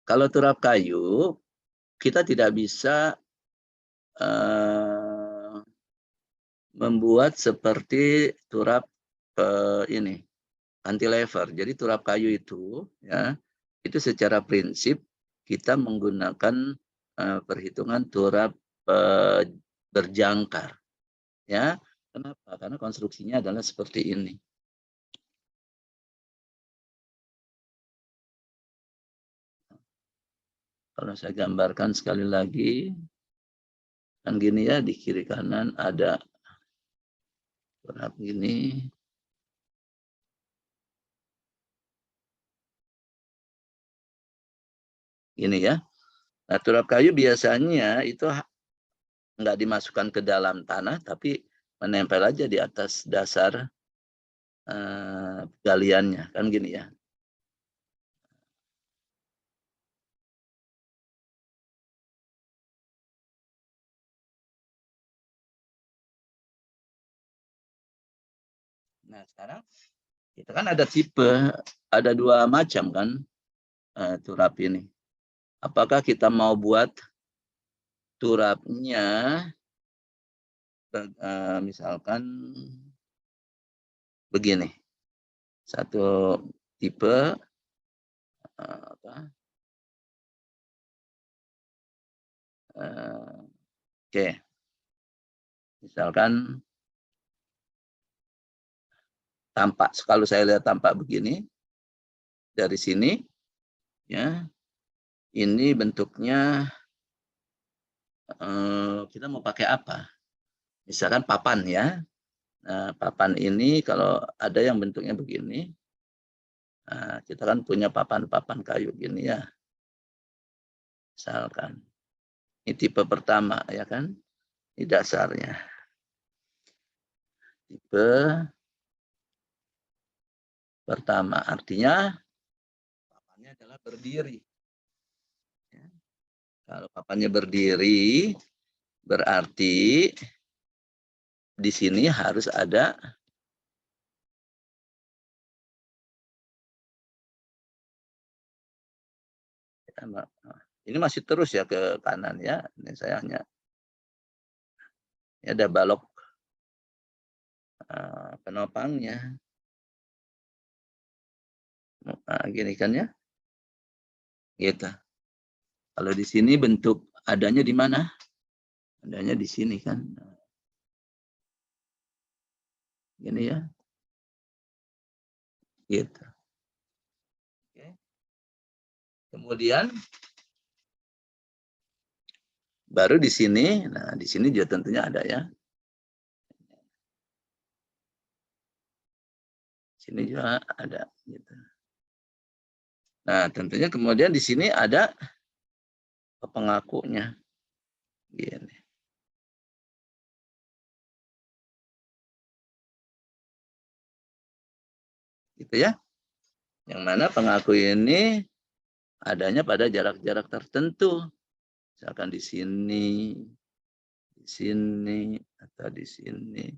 Kalau turap kayu, kita tidak bisa eh, membuat seperti turap ini cantilever. Jadi turap kayu itu ya, itu secara prinsip kita menggunakan perhitungan turap eh, berjangkar ya. Kenapa? Karena konstruksinya adalah seperti ini. Kalau saya gambarkan sekali lagi, kan gini ya, di kiri kanan ada turap gini. Gini ya. Nah, turap kayu biasanya itu nggak dimasukkan ke dalam tanah, tapi menempel aja di atas dasar galiannya, kan gini ya. Nah, sekarang kita kan ada tipe, ada dua macam kan turap ini. Apakah kita mau buat turapnya, misalkan begini, satu tipe, oke, misalkan tampak, kalau saya lihat tampak begini dari sini, ya, ini bentuknya kita mau pakai apa? Misalkan papan ya. Nah, papan ini kalau ada yang bentuknya begini, nah, kita kan punya papan-papan kayu gini ya. Misalkan ini tipe pertama ya kan, ini dasarnya. Tipe pertama artinya papannya adalah berdiri. Ya. Kalau papannya berdiri, berarti di sini harus ada ini masih terus ya ke kanan ya. Ini saya hanya ini ada balok penopangnya. Nah, gini kan ya. Gitu. Kalau di sini bentuk adanya di mana? Adanya di sini kan. Gini ya. Gitu. Oke. Kemudian baru di sini, nah di sini juga tentunya ada ya. Sini juga ada gitu. Nah, tentunya kemudian di sini ada pengakunya. Gini. Gitu ya. Yang mana pengaku ini adanya pada jarak-jarak tertentu. Misalkan di sini, atau di sini,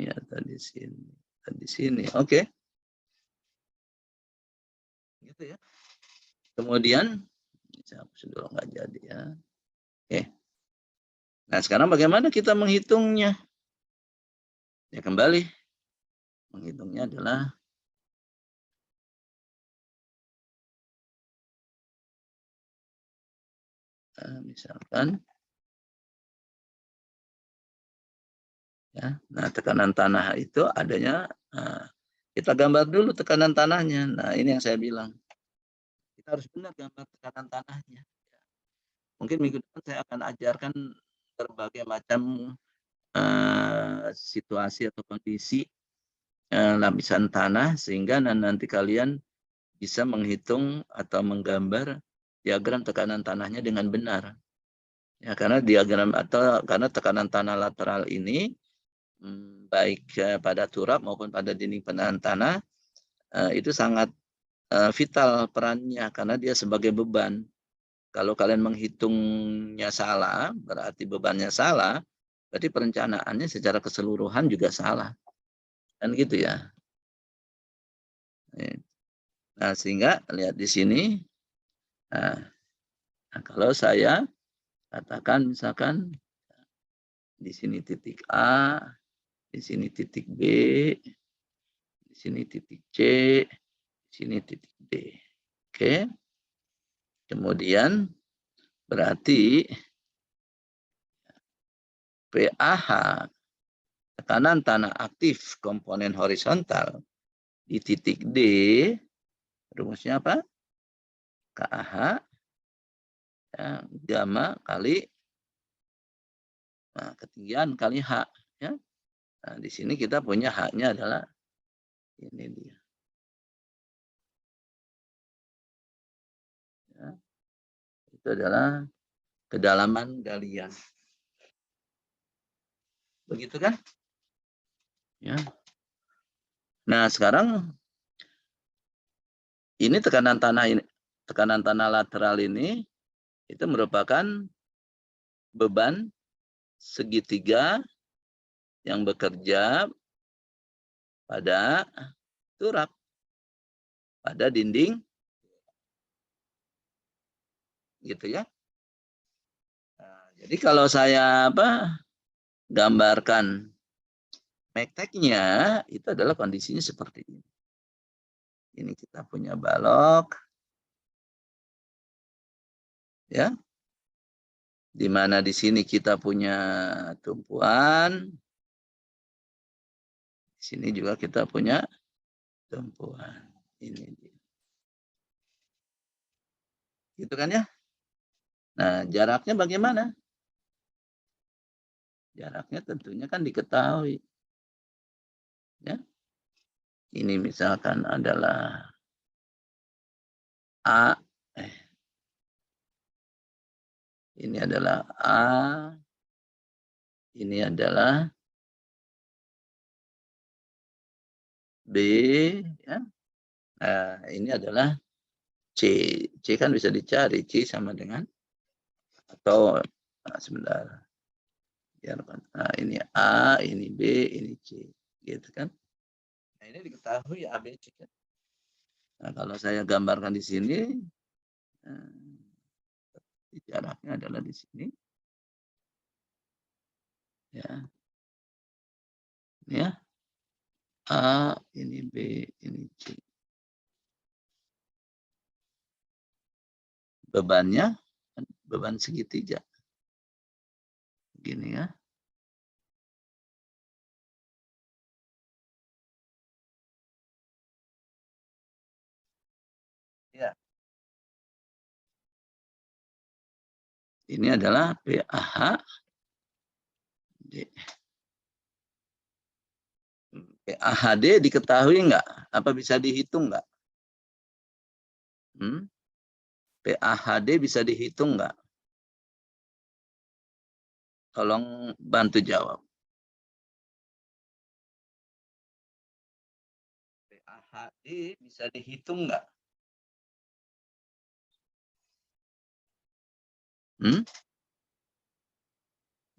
atau di sini, atau di sini. Oke. Gitu ya. Kemudian, saya hapus dulu nggak jadi ya. Oke. Nah, sekarang bagaimana kita menghitungnya? Ya kembali, menghitungnya adalah misalkan, ya. Nah, tekanan tanah itu adanya. Kita gambar dulu tekanan tanahnya. Nah, ini yang saya bilang. Kita harus benar gambar tekanan tanahnya. Mungkin minggu depan saya akan ajarkan berbagai macam situasi atau kondisi lapisan tanah sehingga nanti kalian bisa menghitung atau menggambar diagram tekanan tanahnya dengan benar. Ya, karena diagram atau karena tekanan tanah lateral ini baik pada turap maupun pada dinding penahan tanah itu sangat vital perannya karena dia sebagai beban. Kalau kalian menghitungnya salah, berarti bebannya salah, berarti perencanaannya secara keseluruhan juga salah. Kan gitu ya. Nah, sehingga lihat di sini, Nah, kalau saya katakan misalkan di sini titik A, di sini titik B, di sini titik C, di sini titik D. Oke. Kemudian berarti PAH, tekanan tanah aktif komponen horizontal di titik D, rumusnya apa? KAH ya, gamma kali ketinggian kali H. Ya. Nah, di sini kita punya H-nya adalah ini dia. Ya. Itu adalah kedalaman galian. Begitu kan? Ya. Nah, sekarang ini tekanan tanah lateral ini itu merupakan beban segitiga yang bekerja pada turap, pada dinding, gitu ya. Nah, jadi kalau saya gambarkan mekteknya, itu adalah kondisinya seperti ini. Ini kita punya balok, ya, di mana di sini kita punya tumpuan, di sini juga kita punya tumpuan. Ini dia. Gitu kan ya? Nah, jaraknya bagaimana? Jaraknya tentunya kan diketahui. Ya. Ini misalkan adalah A, ini adalah A, ini adalah B, ya. Nah, ini adalah C. C kan bisa dicari, C sama dengan, atau sebentar. Nah, ini A, ini B, ini C. Gitu kan. Nah, ini diketahui A, B, C. Kan? Nah, kalau saya gambarkan di sini, jaraknya adalah di sini. Ya. Ya. A, ini B, ini C. Bebannya, beban segitiga. Gini ya. Ya. Ini adalah PAH. PAHD diketahui nggak? Apa bisa dihitung nggak? PAHD bisa dihitung nggak? Tolong bantu jawab. PAHD bisa dihitung nggak?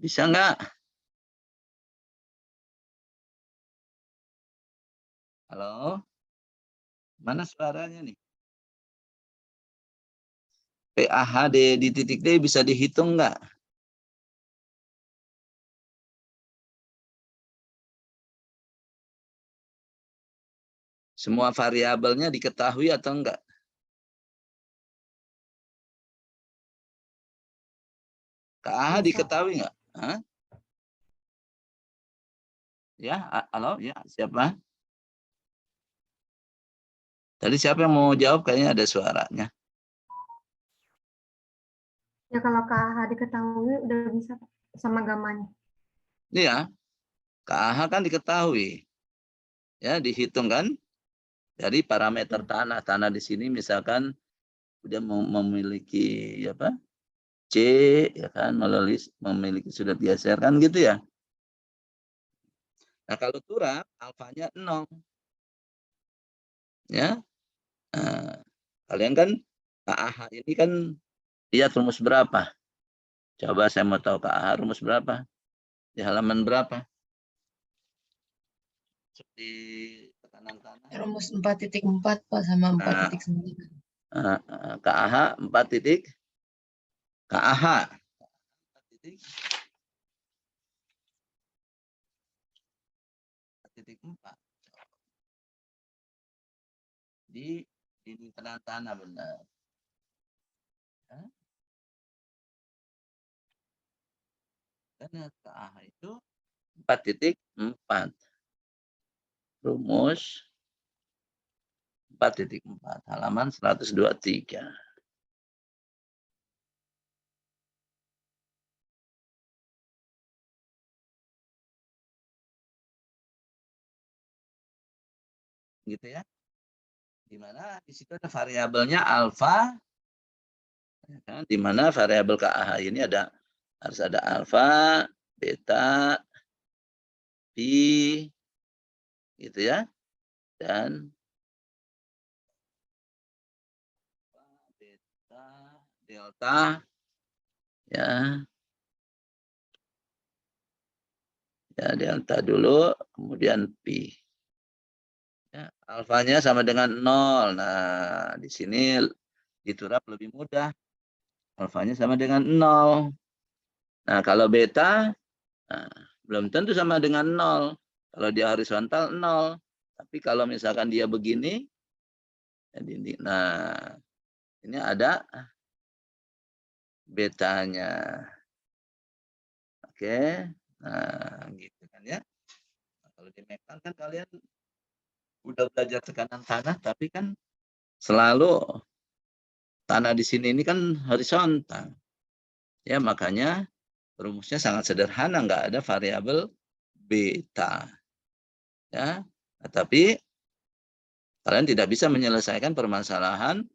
Bisa nggak? Halo? Mana suaranya nih? PAHD di titik D bisa dihitung nggak? Semua variabelnya diketahui atau enggak? KAH diketahui nggak? Hah? Ya, halo, ya, siapa? Tadi siapa yang mau jawab? Kayaknya ada suaranya. Ya kalau KAH diketahui udah bisa sama gamanya. Iya, KAH kan diketahui. Ya, dihitung kan dari parameter tanah. Tanah di sini misalkan udah memiliki apa? C ya kan, memiliki sudut geser kan gitu ya. Nah, kalau turap alfanya 0. Ya. Nah, kalian kan KAH ini kan lihat rumus berapa? Coba saya mau tahu KAH rumus berapa? Di halaman berapa? Di tekanan tanah. Rumus 4.4 Pak sama 4.9. KAH 4 titik. KAH 4 titik. 4.4. Di dinding penahan tanah benar. Ya. Karena KAH itu 4.4. Rumus 4.4 halaman 123. Gitu ya. Di mana di situ ada variabelnya alfa, ya kan? Di mana variabel KAH ini harus ada alfa, beta, pi, gitu ya, dan beta, delta, ya, delta dulu, kemudian pi. Ya, alfanya sama dengan 0. Nah, di sini diturap lebih mudah. Alfanya sama dengan 0. Nah, kalau beta, nah, belum tentu sama dengan 0. Kalau dia horizontal, 0. Tapi kalau misalkan dia begini, nah, ini ada betanya. Oke, nah, gitu kan ya. Nah, kalau di Mekang kan kalian udah belajar tekanan tanah, tapi kan selalu tanah di sini ini kan horizontal. Ya, makanya rumusnya sangat sederhana, nggak ada variabel beta. Ya, tapi kalian tidak bisa menyelesaikan permasalahan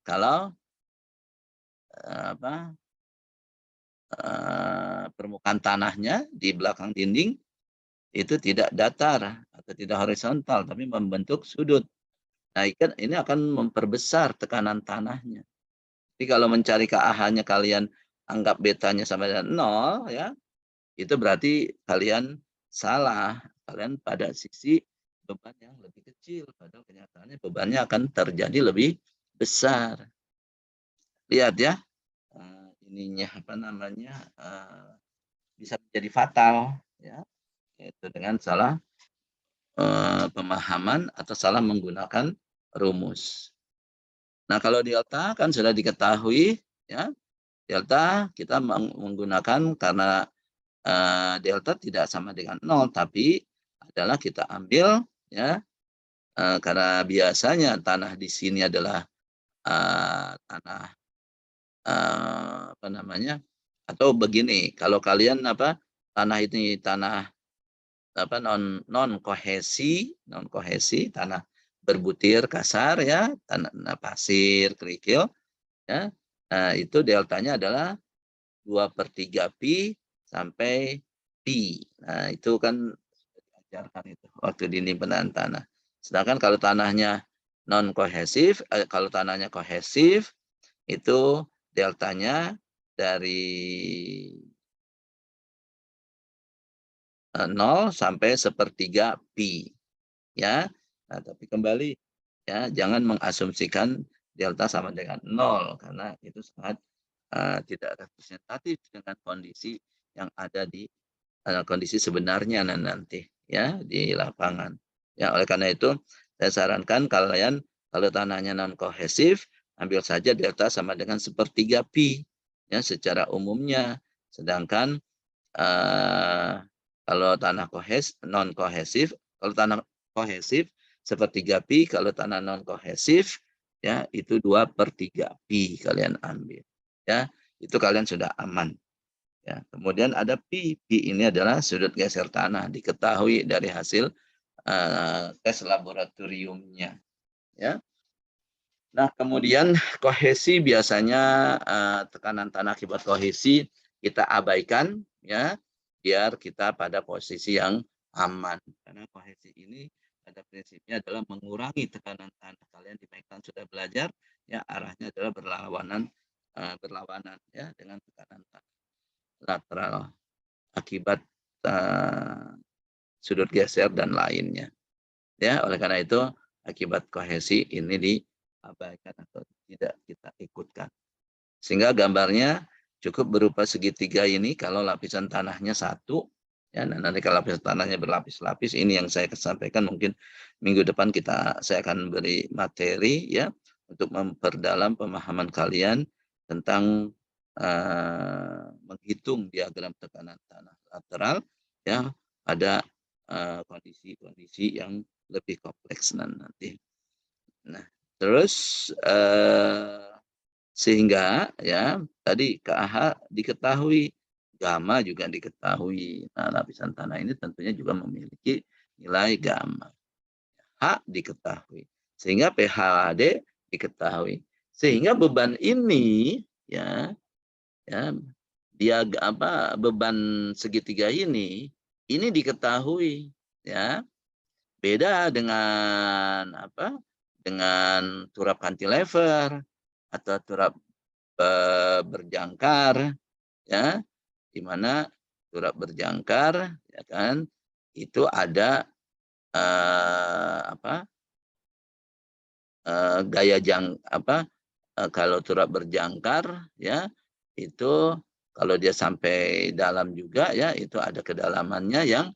kalau permukaan tanahnya di belakang dinding itu tidak datar atau tidak horizontal, tapi membentuk sudut. Nah, ini akan memperbesar tekanan tanahnya. Jadi kalau mencari KAH-nya kalian anggap betanya sama dengan 0, ya, itu berarti kalian salah. Kalian pada sisi beban yang lebih kecil, padahal kenyataannya bebannya akan terjadi lebih besar. Lihat ya, ininya apa namanya, bisa menjadi fatal, ya, itu dengan salah pemahaman atau salah menggunakan rumus. Nah, kalau delta kan sudah diketahui, ya, delta kita menggunakan karena delta tidak sama dengan 0, tapi adalah kita ambil, ya, karena biasanya tanah di sini adalah tanah apa namanya, atau begini, kalau kalian tanah ini tanah non kohesi, tanah berbutir kasar, ya, tanah pasir kerikil, ya. Nah, itu deltanya adalah 2/3 pi sampai pi. Nah, itu kan diajarkan itu waktu dinding penahan tanah. Sedangkan kalau tanahnya non kohesif, kalau tanahnya kohesif itu deltanya dari 0 sampai 1/3 pi, ya. Nah, tapi kembali, ya, jangan mengasumsikan delta sama dengan 0 karena itu sangat tidak representatif dengan kondisi yang ada di kondisi sebenarnya nanti, ya, di lapangan. Ya, oleh karena itu saya sarankan kalian kalau tanahnya non kohesif ambil saja delta sama dengan 1/3 pi, ya, secara umumnya. Sedangkan kalau tanah non kohesif, kalau tanah kohesif 1/3 pi, kalau tanah non kohesif, ya, itu 2/3 pi kalian ambil, ya, itu kalian sudah aman, ya. Kemudian ada pi, pi ini adalah sudut geser tanah, diketahui dari hasil tes laboratoriumnya, ya. Nah, kemudian kohesi biasanya tekanan tanah akibat kohesi kita abaikan, ya, biar kita pada posisi yang aman. Karena kohesi ini pada prinsipnya adalah mengurangi tekanan tanah. Kalian di Mekang sudah belajar, ya, arahnya adalah berlawanan, ya, dengan tekanan tanah lateral akibat sudut geser dan lainnya. Ya, oleh karena itu akibat kohesi ini abaikan atau tidak kita ikutkan. Sehingga gambarnya cukup berupa segitiga ini kalau lapisan tanahnya satu. Ya, nah nanti kalau lapisan tanahnya berlapis-lapis, ini yang saya sampaikan, mungkin minggu depan saya akan beri materi ya untuk memperdalam pemahaman kalian tentang menghitung diagram tekanan tanah lateral ya, ada kondisi-kondisi yang lebih kompleks nanti. Nah, terus sehingga ya tadi KH diketahui, gamma juga diketahui. Nah, lapisan tanah ini tentunya juga memiliki nilai gamma. H diketahui. Sehingga PHD diketahui. Sehingga beban ini ya dia beban segitiga ini diketahui ya. Beda dengan dengan turap cantilever atau turap berjangkar ya, di mana turap berjangkar ya kan itu ada gaya kalau turap berjangkar ya itu kalau dia sampai dalam juga ya itu ada kedalamannya yang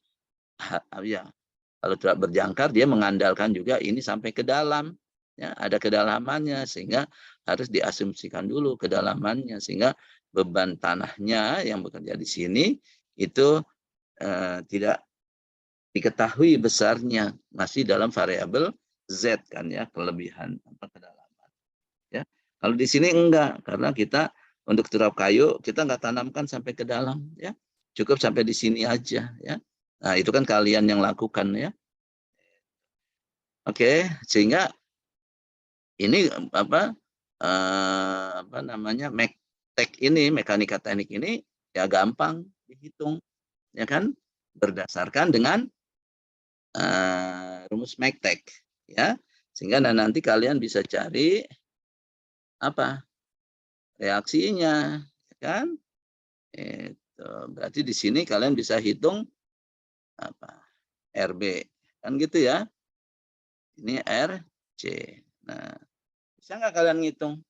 ya, kalau turap berjangkar dia mengandalkan juga ini sampai ke dalam ya, ada kedalamannya sehingga harus diasumsikan dulu kedalamannya sehingga beban tanahnya yang bekerja di sini itu tidak diketahui besarnya, masih dalam variabel Z kan ya, kelebihan kedalaman ya. Kalau di sini enggak, karena kita untuk turap kayu kita enggak tanamkan sampai ke dalam ya, cukup sampai di sini aja ya. Nah itu kan kalian yang lakukan ya. Oke, sehingga ini mekanika teknik ini ya gampang dihitung ya kan, berdasarkan dengan rumus MECTEC ya, sehingga nanti kalian bisa cari reaksinya ya kan. Itu berarti di sini kalian bisa hitung RB kan gitu ya, ini RC. Nah bisa nggak kalian ngitung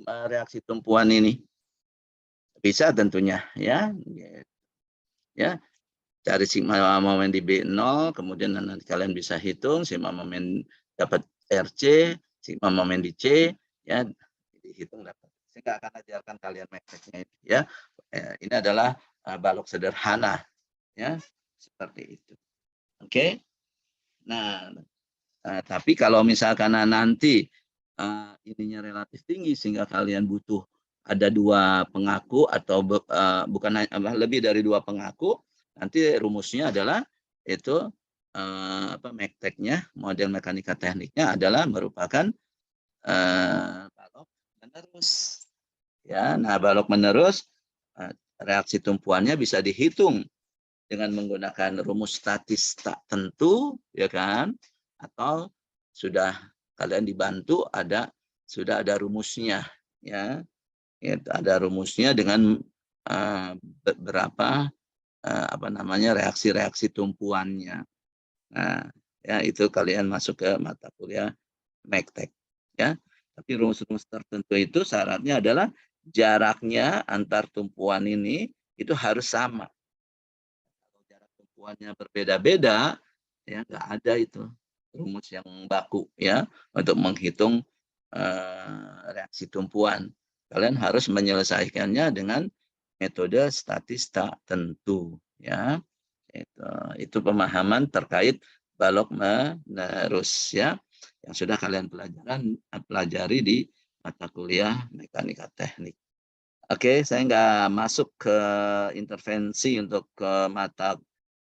reaksi tumpuan ini? Bisa tentunya ya. Ya, cari sigma momen di B0, kemudian nanti kalian bisa hitung sigma momen dapat RC, sigma momen di C, ya dihitung dapat. Saya nggak akan ajarkan kalian metodenya ya. Ini adalah balok sederhana, ya seperti itu. Oke. Nah, tapi kalau misalkan nanti ininya relatif tinggi sehingga kalian butuh ada 2 pengaku atau bukan lebih dari 2 pengaku, nanti rumusnya adalah itu MECTEC-nya, model mekanika tekniknya adalah merupakan balok menerus. Ya, nah balok menerus reaksi tumpuannya bisa dihitung dengan menggunakan rumus statis tak tentu, ya kan? Atau sudah kalian dibantu sudah ada rumusnya, ya. Ada rumusnya dengan beberapa reaksi-reaksi tumpuannya. Nah, ya itu kalian masuk ke mata kuliah MECTEC, ya. Tapi rumus-rumus tertentu itu syaratnya adalah jaraknya antar tumpuan ini itu harus sama. Kalau jarak tumpuannya berbeda-beda, ya nggak ada itu rumus yang baku ya untuk menghitung reaksi tumpuan. Kalian harus menyelesaikannya dengan metode statis tak tentu ya. Itu pemahaman terkait balok menerus ya yang sudah kalian pelajari di mata kuliah mekanika teknik. Oke, saya nggak masuk ke intervensi untuk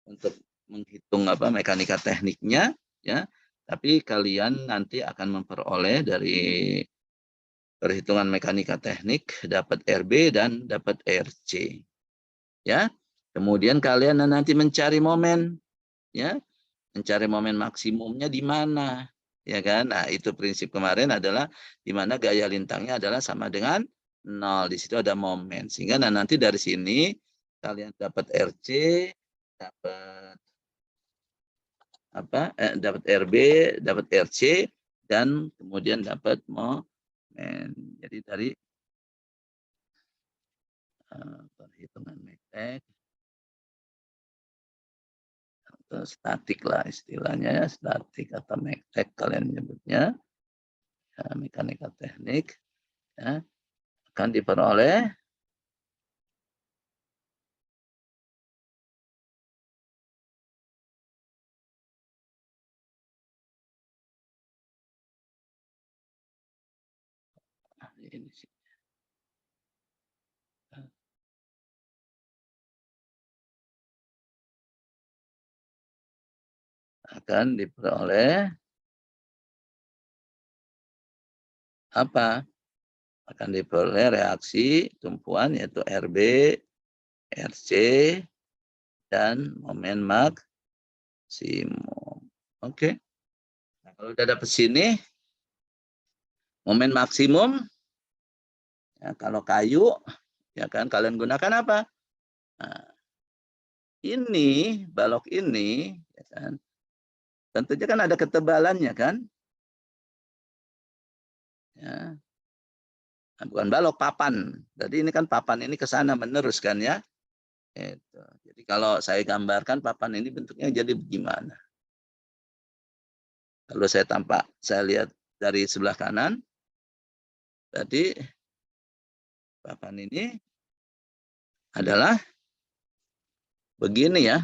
untuk menghitung mekanika tekniknya ya. Tapi kalian nanti akan memperoleh dari perhitungan mekanika teknik dapat RB dan dapat RC. Ya. Kemudian kalian nanti mencari momen ya. Mencari momen maksimumnya di mana? Ya kan? Nah, itu prinsip kemarin adalah di mana gaya lintangnya adalah sama dengan 0. Di situ ada momen. Sehingga nanti dari sini kalian dapat RC, dapat dapat RB, dapat RC, dan kemudian dapat momen. Jadi dari perhitungan mektek atau statik lah istilahnya ya, statik atau mektek kalian nyebutnya, ya, mekanika teknik, ya, akan diperoleh ini sih. Akan diperoleh apa? Akan diperoleh reaksi tumpuan yaitu RB, RC, dan momen maksimum. Oke. Nah, kalau udah dapat sini, momen maksimum, ya, kalau kayu, ya kan kalian gunakan apa? Nah, ini balok ini, ya kan, tentunya kan ada ketebalannya kan? Ya, nah, bukan balok, papan. Jadi ini kan papan ini ke sana menerus kan ya? Itu. Jadi kalau saya gambarkan papan ini bentuknya jadi bagaimana? Kalau saya lihat dari sebelah kanan, tadi papan ini adalah begini ya.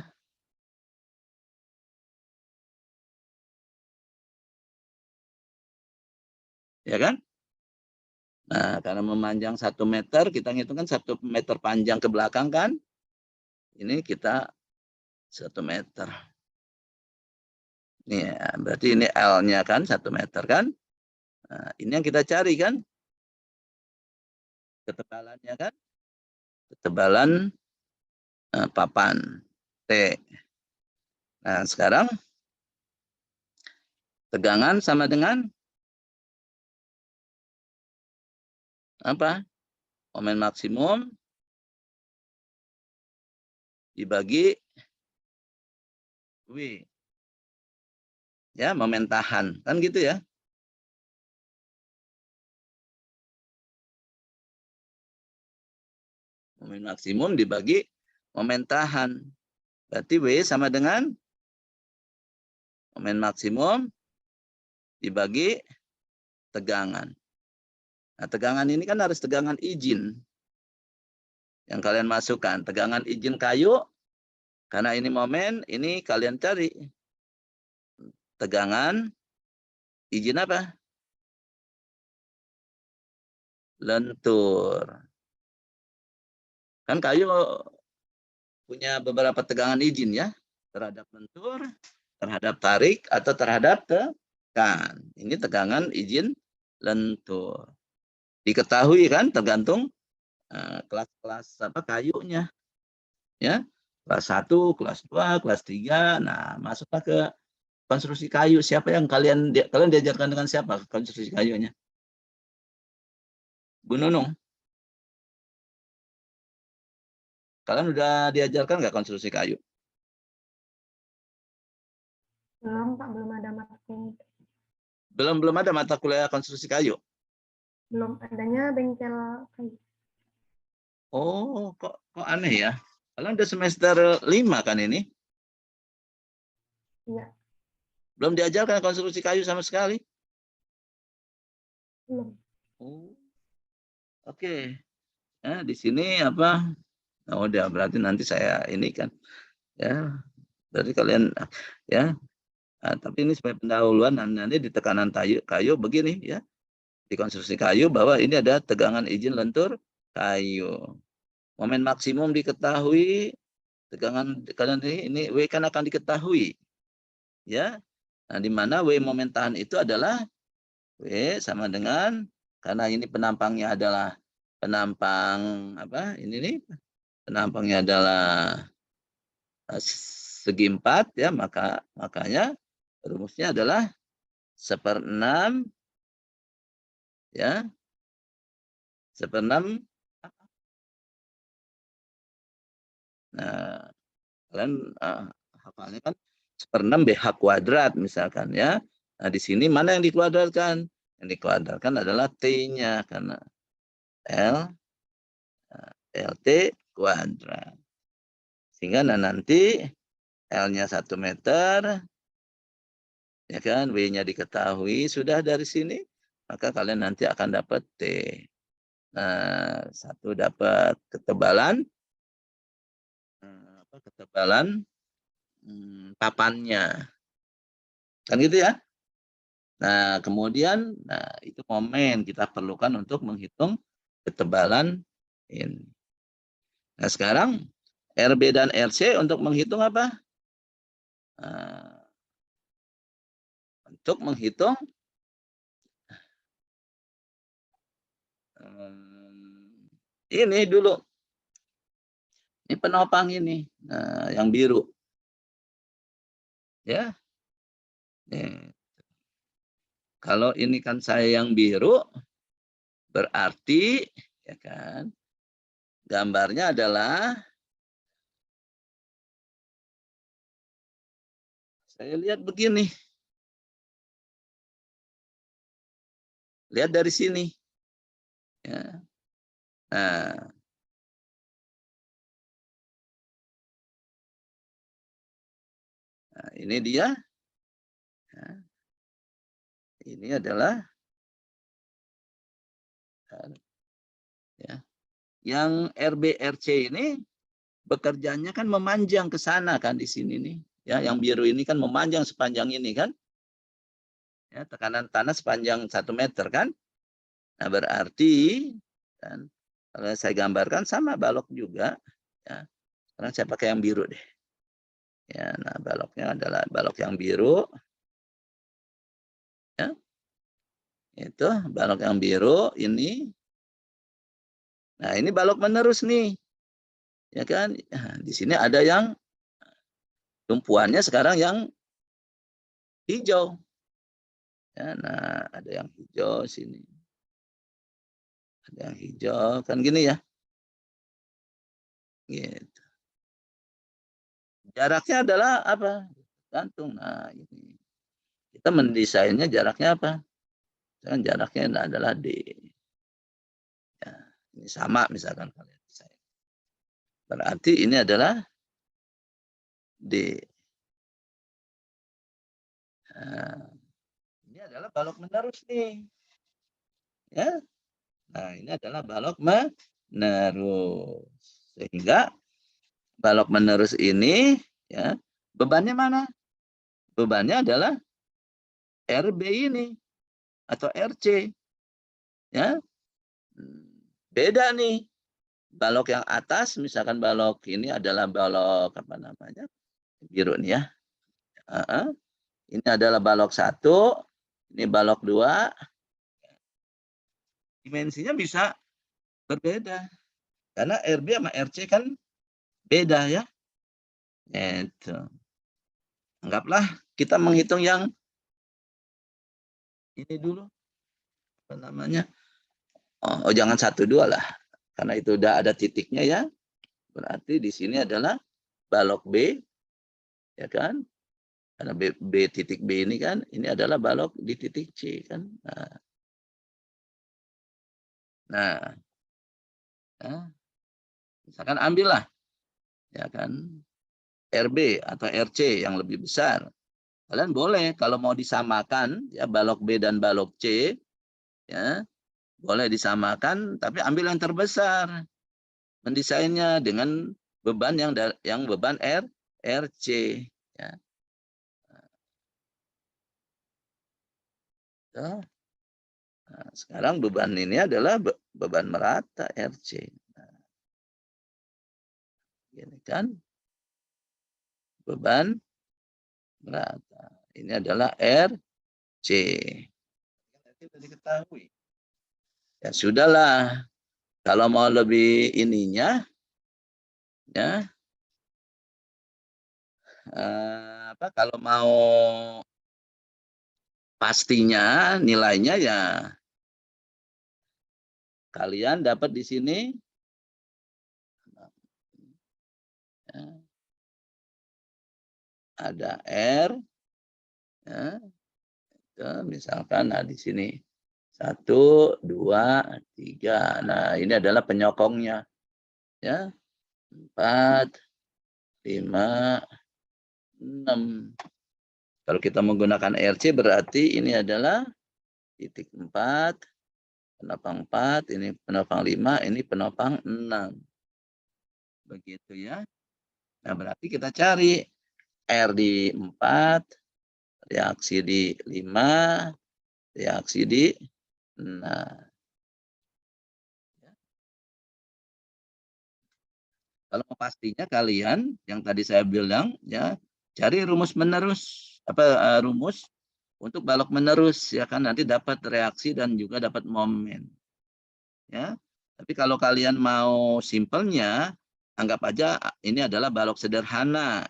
Ya kan? Nah, karena memanjang 1 meter, kita ngitungkan 1 meter panjang ke belakang kan? Ini kita 1 meter. Ini ya, berarti ini L-nya kan 1 meter kan? Nah, ini yang kita cari kan? Ketebalannya kan? Ketebalan papan T. Nah, sekarang tegangan sama dengan apa? Momen maksimum dibagi W. Ya, momen tahan. Kan gitu ya. Momen maksimum dibagi momen tahan. Berarti W sama dengan momen maksimum dibagi tegangan. Nah, tegangan ini kan harus tegangan izin yang kalian masukkan. Tegangan izin kayu, karena ini momen, ini kalian cari. Tegangan izin apa? Lentur. Kan kayu punya beberapa tegangan izin ya. Terhadap lentur, terhadap tarik, atau terhadap tekan. Ini tegangan izin lentur. Diketahui kan tergantung kelas-kelas apa kayunya. Ya, kelas 1, kelas 2, kelas 3. Nah, masuklah ke konstruksi kayu. Siapa yang kalian diajarkan dengan siapa konstruksi kayunya? Bu Nunung. Kalian udah diajarkan nggak konstruksi kayu? Belum, Pak, belum ada mata kuliah. Belum ada mata kuliah konstruksi kayu. Belum adanya bengkel kayu. Oh, kok aneh ya? Kalian udah semester 5 kan ini? Iya, Belum diajarkan konstruksi kayu sama sekali? belum. Oh, oke. Nah, di sini apa? Oh, udah berarti nanti saya ini kan. Ya, berarti kalian ya. Nah, tapi ini sebagai pendahuluan nanti di tekanan kayu begini ya. Di konstruksi kayu bahwa ini ada tegangan izin lentur kayu. Momen maksimum diketahui, tegangan kalian ini W kan akan diketahui. Ya. Nah, di mana W momen tahan itu adalah W sama dengan, karena ini penampangnya adalah penampang apa? Ini nih penampangnya adalah segi 4 ya, makanya rumusnya adalah 1/6 ya, 1/6. Nah, kalian hafalnya kan 1/6 BH kuadrat misalkan ya. Nah, di sini mana yang dikuadratkan? Yang dikuadratkan adalah T-nya, karena LT kuadrat. Sehingga nanti L-nya 1 meter, ya kan, W-nya diketahui sudah dari sini, maka kalian nanti akan dapat T. Nah, 1 dapat ketebalan, ketebalan papannya. Kan gitu ya. Nah, kemudian itu momen kita perlukan untuk menghitung ketebalan ini. Nah, sekarang RB dan RC untuk menghitung apa? Nah, untuk menghitung ini dulu. Ini penopang ini, yang biru. Ya. Nih. Kalau ini kan saya yang biru, berarti ya kan, gambarnya adalah saya lihat begini. Lihat dari sini. Ya. Nah, ini dia. Nah, ini adalah ya, yang RB-RC ini bekerjanya kan memanjang ke sana kan di sini nih. Ya, yang biru ini kan memanjang sepanjang ini kan. Ya, tekanan tanah sepanjang 1 meter kan. Nah, berarti kan, kalau saya gambarkan sama balok juga. Ya. Sekarang saya pakai yang biru deh. Ya, nah baloknya adalah balok yang biru. Ya. Itu balok yang biru ini. Nah, ini balok menerus nih. Ya kan? Nah, di sini ada yang tumpuannya sekarang yang hijau. Ya, nah, ada yang hijau sini. Ada yang hijau kan gini ya. Gitu. Jaraknya adalah apa? Gantung. Nah, ini. Kita mendesainnya jaraknya apa? Kan jaraknya adalah D. Ya, ini sama misalkan kalian desain. Berarti ini adalah D. Nah, ini adalah balok menerus nih. Ya. Nah, ini adalah balok menerus. Sehingga balok menerus ini ya, bebannya mana? Bebannya adalah RB ini atau RC. Ya. Beda nih. Balok yang atas misalkan balok ini adalah balok apa namanya? Biru nih ya. Ini adalah balok 1, ini balok 2. Dimensinya bisa berbeda. Karena RB sama RC kan beda ya. Itu. Anggaplah kita menghitung yang ini dulu. Apa namanya? Oh, jangan 1, 2 lah. Karena itu udah ada titiknya ya. Berarti di sini adalah balok B. Ya kan? Karena B titik B ini kan, ini adalah balok di titik C kan. Nah, misalkan ambillah ya kan RB atau RC yang lebih besar. Kalian boleh kalau mau disamakan ya balok B dan balok C ya, boleh disamakan tapi ambil yang terbesar. Mendesainnya dengan beban yang beban RC ya. Nah, sekarang beban ini adalah beban merata RC. Nah, ini kan beban merata. Ini adalah RC. Kita diketahui. Ya sudahlah. Kalau mau lebih ininya, ya apa? Kalau mau pastinya nilainya ya kalian dapat di sini. Ya, ada R, ya, Misalkan, nah di sini 1, 2, 3. Nah ini adalah penyokongnya, ya 4, 5, 6. Kalau kita menggunakan RC berarti ini adalah titik 4, penopang 4, ini penopang 5, ini penopang 6. Begitu ya. Nah berarti kita cari R di 4, reaksi di 5, reaksi di 6. Kalau pastinya kalian yang tadi saya bilang ya, cari rumus menerus, rumus untuk balok menerus ya kan, nanti dapat reaksi dan juga dapat momen. Ya. Tapi kalau kalian mau simpelnya, anggap aja ini adalah balok sederhana.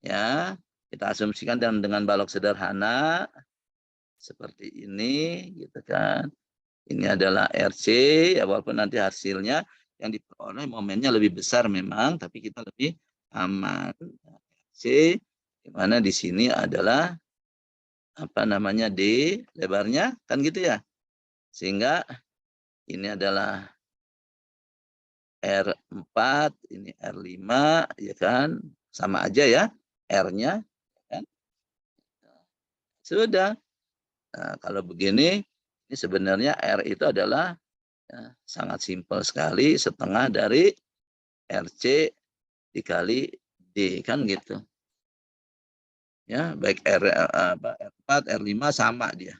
Ya. Kita asumsikan dengan balok sederhana seperti ini gitu kan. Ini adalah RC, ya walaupun nanti hasilnya yang diperoleh momennya lebih besar memang, tapi kita lebih aman. RC, di mana di sini adalah apa namanya D, lebarnya kan gitu ya. Sehingga ini adalah R4, ini R5, ya kan, sama aja ya R-nya, kan? Sudah. Nah, kalau begini, ini sebenarnya R itu adalah ya, sangat simpel sekali, setengah dari RC dikali D, kan gitu. Ya, baik R4, R5 sama dia.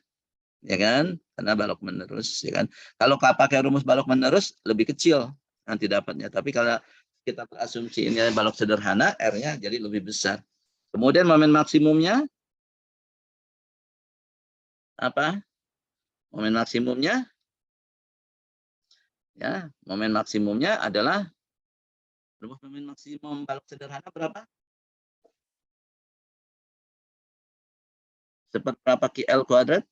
Ya kan? Karena balok menerus, ya kan. Kalau pakai rumus balok menerus lebih kecil nanti dapatnya. Tapi kalau kita berasumsi ini balok sederhana, R-nya jadi lebih besar. Kemudian momen maksimumnya apa? Momen maksimumnya ya, momen maksimumnya adalah rumus momen maksimum balok sederhana berapa? Seperberapa QL kuadrat?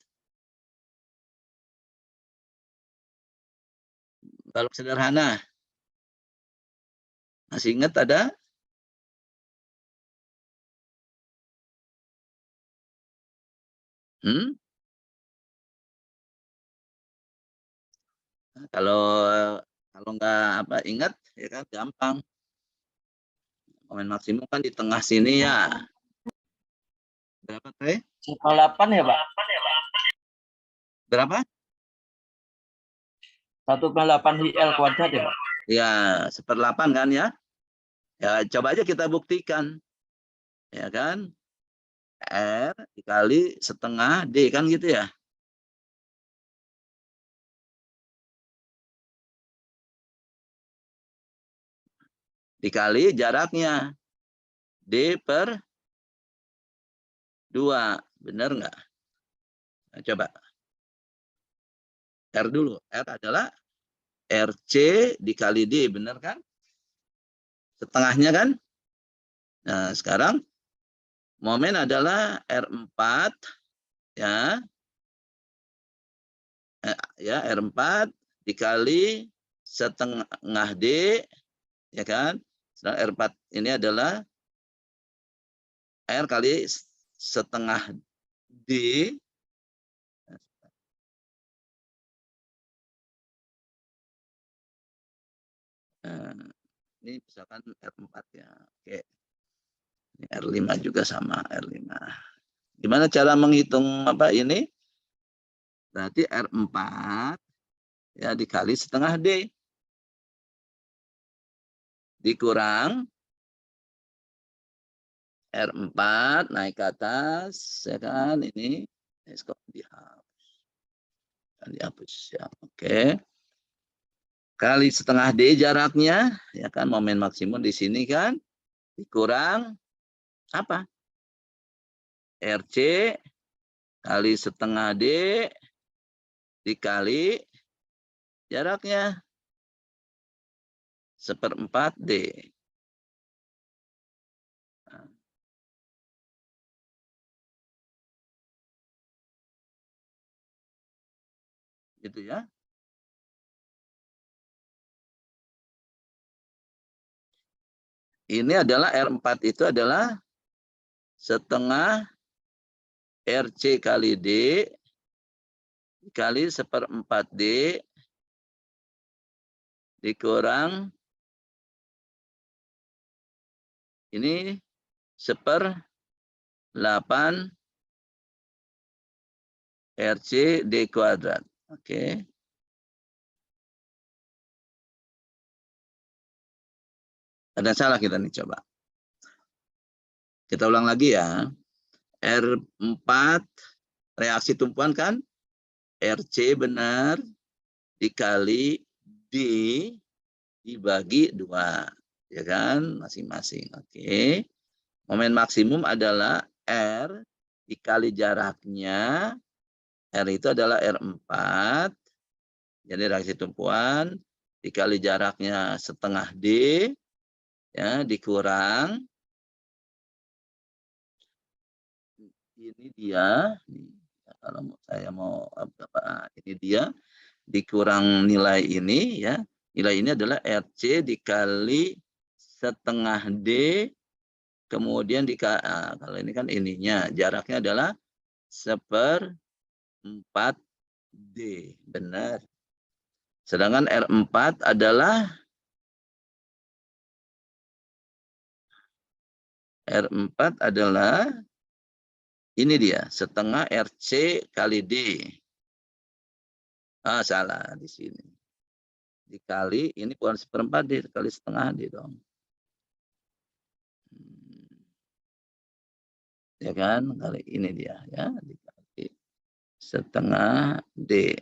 Balok sederhana. Masih ingat ada? Hmm? Kalau nggak ingat ya kan gampang. Momen maksimum kan di tengah sini ya. Berapa teh? 1,8 ya, Pak? Berapa? 1,8 IL kuadrat ya, Pak? Ya, 1/8 kan ya. Ya, coba aja kita buktikan. Ya kan? R dikali setengah D kan gitu ya. Dikali jaraknya. D per 2. Benar nggak? Nah, coba. R dulu. R adalah RC dikali D. Benar kan? Setengahnya kan? Nah, sekarang momen adalah R4. Ya. Ya, R4 dikali setengah D. Ya kan? Sedangkan R4 ini adalah R kali setengah D. Nah, ini misalkan R4 ya. Oke. Ini R5 juga sama R5. Gimana cara menghitung ini? Berarti R4 ya dikali setengah D. Dikurang R4 naik ke atas ya kan, ini dihapus ya. Oke. Kali setengah D jaraknya ya kan, momen maksimum di sini kan, dikurang apa? RC kali setengah D dikali jaraknya 1/4 D. Nah, gitu ya. Ini adalah R4 itu adalah setengah RC kali D dikali 1/4 D dikurang ini 1/8 RC D kuadrat. Oke. Ada salah kita nih, coba. Kita ulang lagi ya. R4 reaksi tumpuan kan? RC benar dikali D dibagi 2. Ya kan? Masing-masing. Oke. Momen maksimum adalah R dikali jaraknya. R itu adalah R4. Jadi reaksi tumpuan dikali jaraknya setengah D. Ya, dikurang. Ini dia. Kalau saya mau apa? Ini dia. Dikurang nilai ini ya. Nilai ini adalah RC dikali setengah D. Kemudian kalau ini kan ininya. Jaraknya adalah 1/4 D. Benar. Sedangkan R4 adalah ini dia. Setengah RC kali D. Salah di sini. Dikali, ini bukan 1/4 D, kali setengah D dong. Ya kan, kali ini dia ya, dikali setengah D.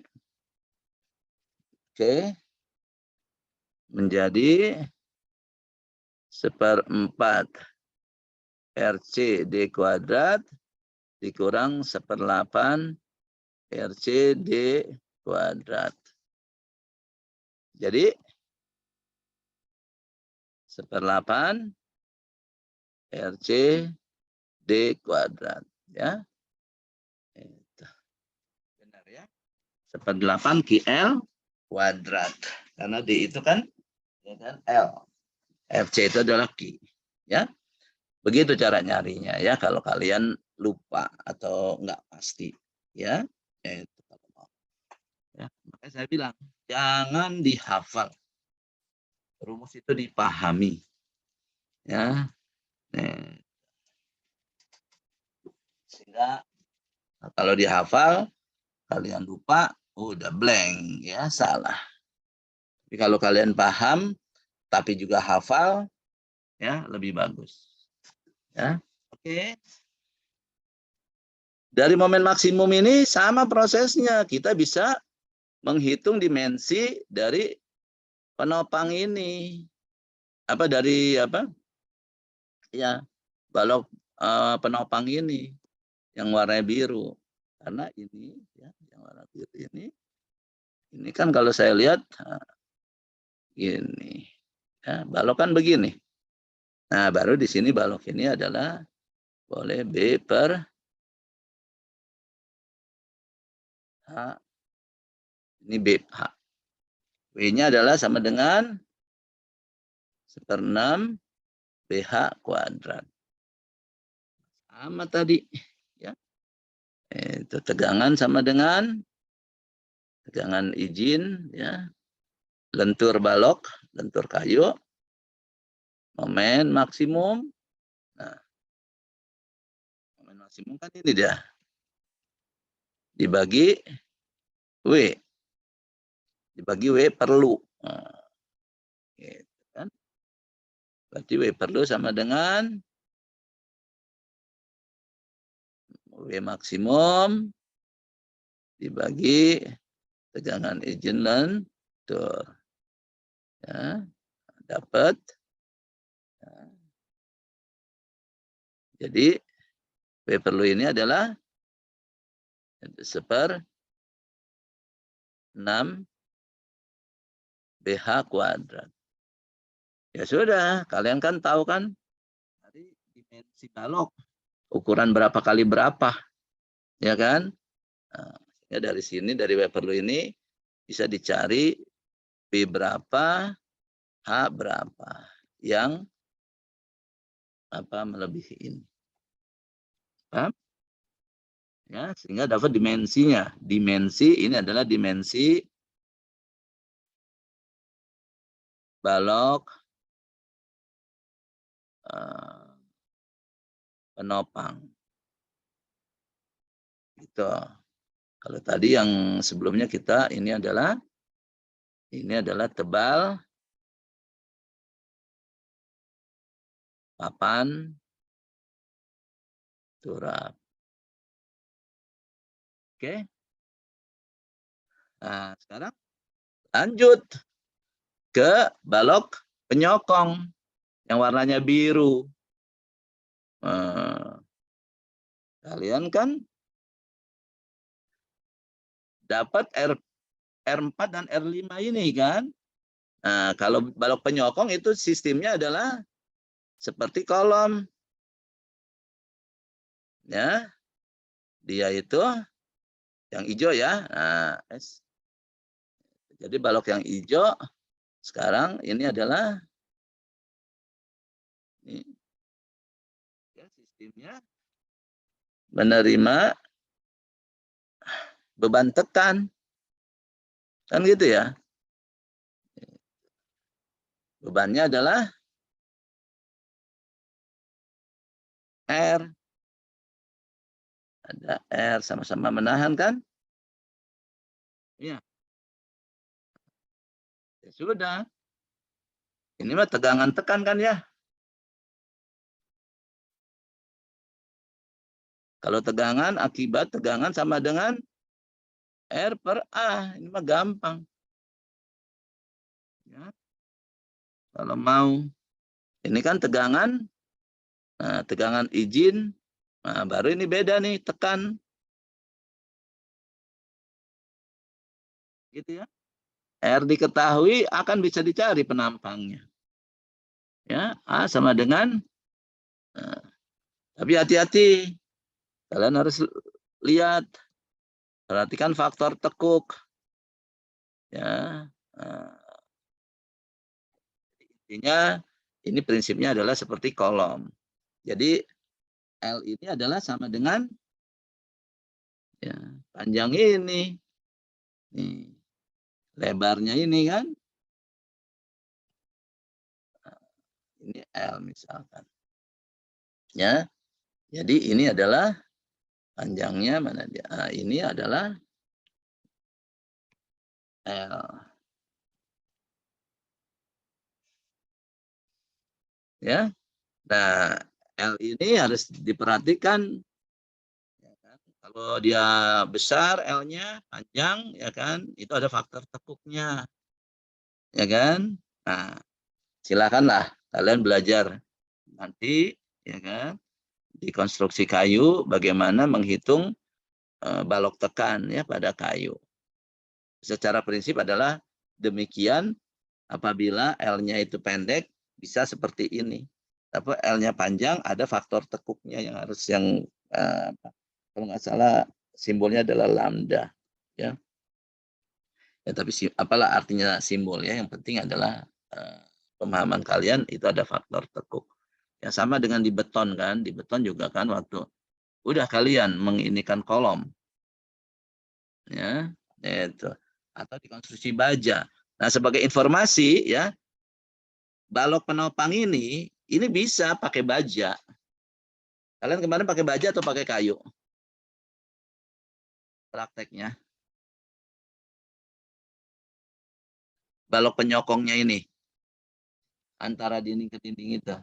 Oke. Menjadi 1/4 RC D kuadrat dikurang 1/8 RC D kuadrat. Jadi 1/8 RC D kuadrat ya. Itu. Benar ya. 1/8 QL kuadrat. Karena D itu kan ya kan L. FC itu adalah Q ya. Begitu cara nyarinya ya kalau kalian lupa atau enggak pasti ya. Itu kalau mau. Ya, makanya saya bilang jangan dihafal. Rumus itu dipahami. Ya. Sehingga kalau dihafal kalian lupa udah blank ya, salah. Tapi kalau kalian paham tapi juga hafal ya lebih bagus. Ya. Oke. Dari momen maksimum ini sama prosesnya, kita bisa menghitung dimensi dari penopang ini. Apa dari apa? Ya, balok penopang ini yang warna biru. Karena ini ya, yang warna biru ini kan kalau saya lihat gini. Ya, balok kan begini. Nah, baru di sini balok ini adalah boleh B per H. Ini B H. W-nya adalah sama dengan 1/6 BH kuadrat. Sama tadi. Ya. Itu tegangan sama dengan tegangan izin. Ya. Lentur balok, lentur kayu. Momen maksimum. Nah, momen maksimum kan ini dia. Dibagi W. Dibagi W perlu. Nah, gitu kan. Berarti W perlu sama dengan W maksimum dibagi tegangan izin lentur. Ya, dapat. Ya. Jadi W perlu ini adalah 1/6 BH kuadrat. Ya sudah, kalian kan tahu kan dari dimensi balok ukuran berapa kali berapa, ya kan? Nah, ya dari sini dari W perlu ini bisa dicari B berapa, H berapa yang apa melebihi ini. Paham? Ya, sehingga dapat dimensinya. Dimensi ini adalah dimensi balok penopang. Gitu. Kalau tadi yang sebelumnya kita ini adalah tebal papan turap. Oke. Nah, sekarang lanjut ke balok penyokong yang warnanya biru. Kalian kan dapat R4 dan R5 ini kan. Nah, kalau balok penyokong itu sistemnya adalah seperti kolom. Ya. Dia itu yang hijau ya. Nah, jadi balok yang hijau sekarang ini adalah ini, ya, sistemnya menerima beban tekan. Kan gitu ya. Bebannya adalah R. Ada R, sama-sama menahan kan? Iya. Ya sudah. Ini mah tegangan tekan kan ya? Kalau tegangan, akibat tegangan sama dengan R per A. Ini mah gampang. Ya. Kalau mau. Ini kan tegangan. Nah, tegangan izin. Nah, baru ini beda nih, tekan. Gitu ya. R diketahui, akan bisa dicari penampangnya. Ya, A sama dengan. Nah, tapi hati-hati. Kalian harus lihat. Perhatikan faktor tekuk. Ya. Nah, intinya ini prinsipnya adalah seperti kolom. Jadi L ini adalah sama dengan ya, panjang ini. Nih, lebarnya ini kan. Ini L misalkan. Ya. Jadi ini adalah panjangnya mana dia? Nah, ini adalah L. Ya. Nah, L ini harus diperhatikan. Ya kan? Kalau dia besar L-nya, panjang, ya kan? Itu ada faktor tekuknya. Ya kan? Nah, silakanlah kalian belajar nanti, ya kan? Di konstruksi kayu bagaimana menghitung balok tekan ya pada kayu. Secara prinsip adalah demikian. Apabila L-nya itu pendek bisa seperti ini. Tapi L-nya panjang ada faktor tekuknya yang harus kalau nggak salah simbolnya adalah lambda ya. Ya tapi apalah artinya simbol ya, yang penting adalah pemahaman kalian itu ada faktor tekuk. Ya sama dengan di beton kan, di beton juga kan waktu udah kalian menginikan kolom. Ya, itu. Atau di konstruksi baja. Nah, sebagai informasi ya, balok penopang ini bisa pakai baja. Kalian kemarin pakai baja atau pakai kayu? Prakteknya. Balok penyokongnya ini. Antara dinding ke dinding itu.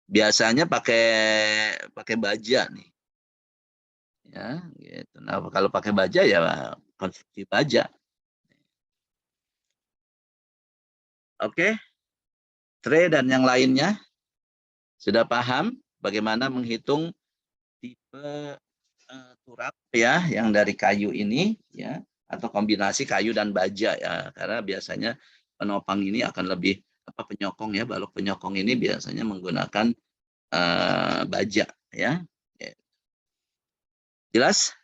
Biasanya pakai baja nih. Ya, gitu. Nah, kalau pakai baja ya konstruksi baja. Oke. Tre dan yang lainnya sudah paham bagaimana menghitung tipe turap ya yang dari kayu ini ya, atau kombinasi kayu dan baja ya, karena biasanya penopang ini akan lebih penyokong ya, balok penyokong ini biasanya menggunakan baja ya. Jelas?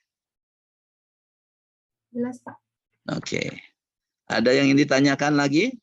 Jelas, Pak. Oke. Ada yang ingin ditanyakan lagi?